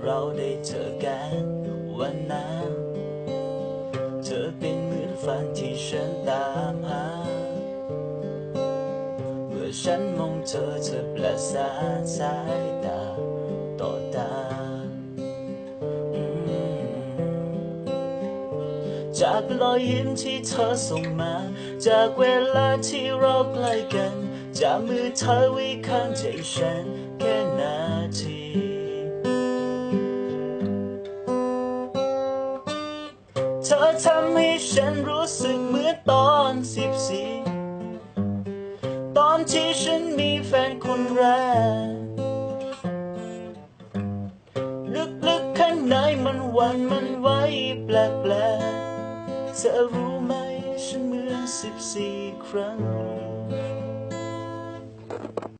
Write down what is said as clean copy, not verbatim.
เราได้เจอกันวันนั้นเธอเป็นเหมือนฝันที่ฉันตามหาเมื่อฉันมองเธอประสานสายตาต่อตาจากรอยยิ้มที่เธอส่งมาจากเวลาที่เราใกล้กันจากมือเธอไว้ข้างใจฉันแค่นาทีเธอทำให้ฉันรู้สึกเหมือนตอน14ตอนที่ฉันมีแฟนคนแรกลึกๆข้างในมันหวั่นมันไหวแปลกๆเธอรู้ไหมฉันเหมือน14 ครั้ง